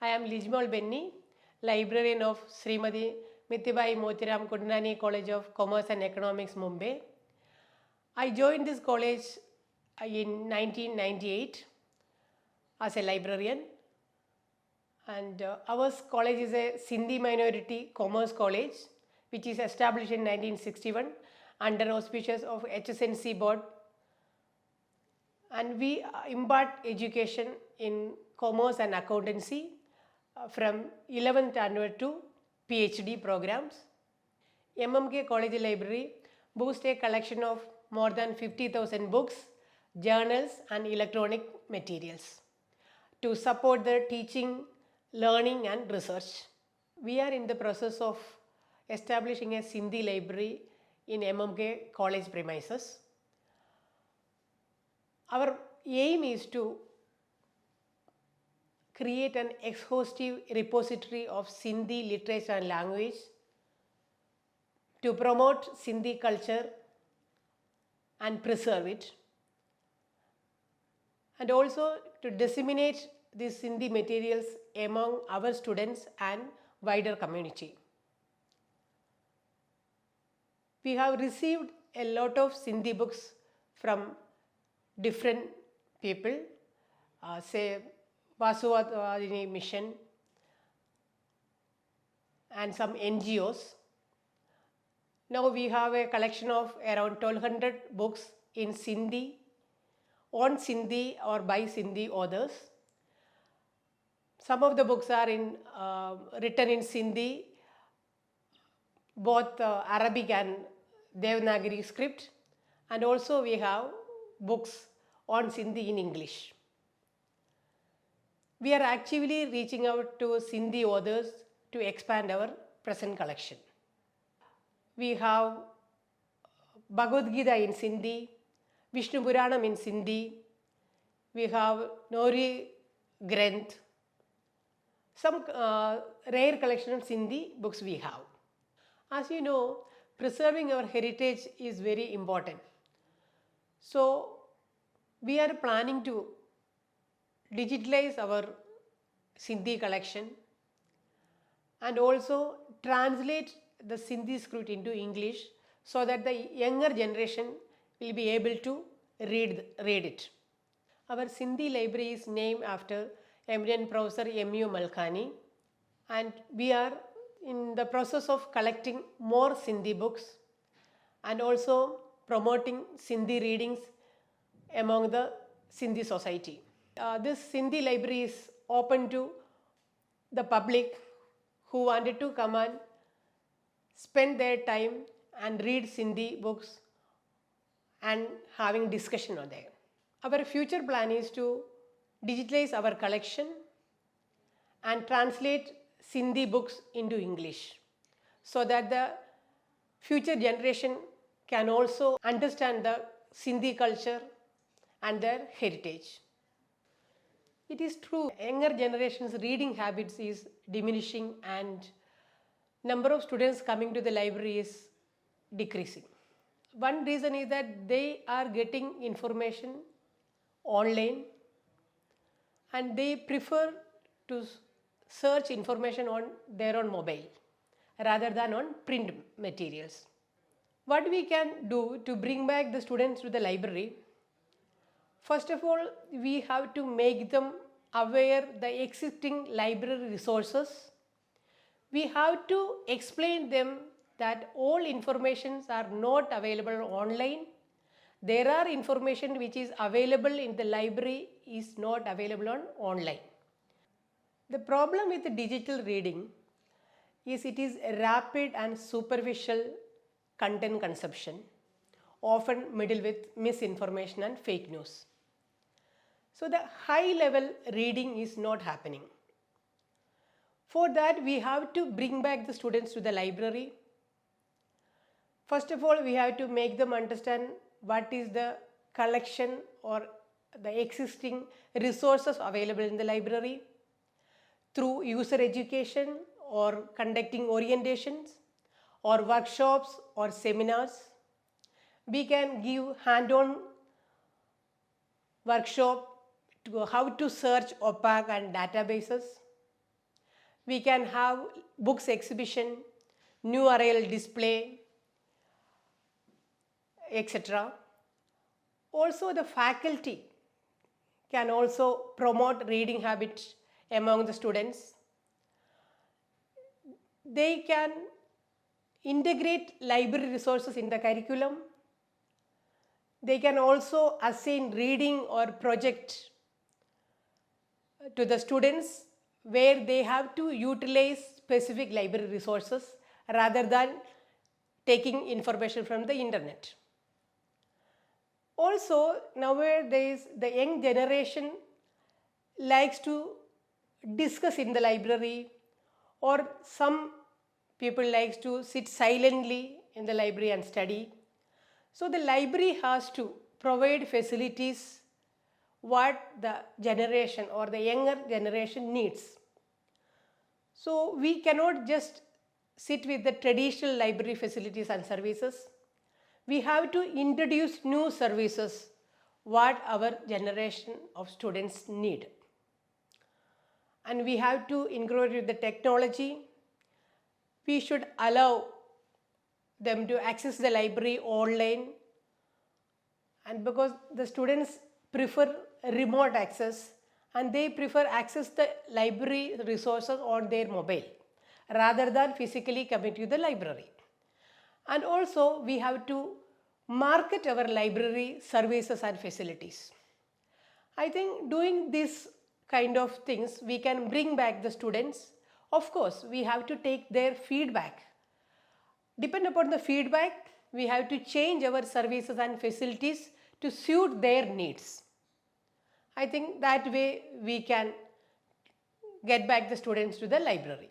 I am Ligimol Benny, Librarian of Shrimati, Mithibai, Motiram, Kundnani College of Commerce and Economics, Mumbai. I joined this college in 1998 as a librarian, and our college is a Sindhi minority commerce college which is established in 1961 under auspices of HSNC board, and we impart education in commerce and accountancy from 11th standard to PhD programs. MMK College Library boasts a collection of more than 50,000 books, journals and electronic materials to support the teaching, learning and research. We are in the process of establishing a Sindhi library in MMK College premises. Our aim is to create an exhaustive repository of Sindhi literature and language, to promote Sindhi culture and preserve it, and also to disseminate these Sindhi materials among our students and wider community. We have received a lot of Sindhi books from different people, say Vasuvadini Mission and some NGOs. Now we have a collection of around 1200 books in Sindhi, on Sindhi or by Sindhi authors. Some of the books are written in Sindhi, both Arabic and Devanagari script, and also we have books on Sindhi in English. We are actively reaching out to Sindhi authors to expand our present collection. We have Bhagavad Gita in Sindhi, Vishnu Puranam in Sindhi, we have Nori Granth, some rare collection of Sindhi books we have. As you know, preserving our heritage is very important. So we are planning to digitalize our Sindhi collection and also translate the Sindhi script into English so that the younger generation will be able to read it. Our Sindhi library is named after eminent Professor M.U. Malkani, and we are in the process of collecting more Sindhi books and also promoting Sindhi readings among the Sindhi society. This Sindhi library is open to the public who wanted to come and spend their time and read Sindhi books and having discussion on there. Our future plan is to digitalize our collection and translate Sindhi books into English so that the future generation can also understand the Sindhi culture and their heritage. It is true, younger generation's reading habits is diminishing and number of students coming to the library is decreasing. One reason is that they are getting information online and they prefer to search information on their own mobile rather than on print materials. What we can do to bring back the students to the library? First of all, we have to make them aware the existing library resources. We have to explain them that all informations are not available online. There are information which is available in the library is not available online. The problem with the digital reading is it is rapid and superficial content consumption, often middled with misinformation and fake news. So the high level reading is not happening. For that, we have to bring back the students to the library. First of all, we have to make them understand what is the collection or the existing resources available in the library through user education or conducting orientations or workshops or seminars. We can give hand-on workshop to how to search OPAC and databases. We can have books exhibition, new arrival display, etc. Also, the faculty can also promote reading habits among the students. They can integrate library resources in the curriculum. They can also assign reading or project to the students where they have to utilize specific library resources rather than taking information from the internet. Also, nowadays the young generation likes to discuss in the library, or some people likes to sit silently in the library and study. So the library has to provide facilities what the generation or the younger generation needs. So we cannot just sit with the traditional library facilities and services. We have to introduce new services what our generation of students need. And we have to integrate with the technology. We should allow them to access the library online, and because the students prefer remote access and they prefer access the library resources on their mobile rather than physically coming to the library. And also we have to market our library services and facilities. I think doing this kind of things we can bring back the students. Of course, we have to take their feedback. Depend upon the feedback, we have to change our services and facilities to suit their needs. I think that way we can get back the students to the library.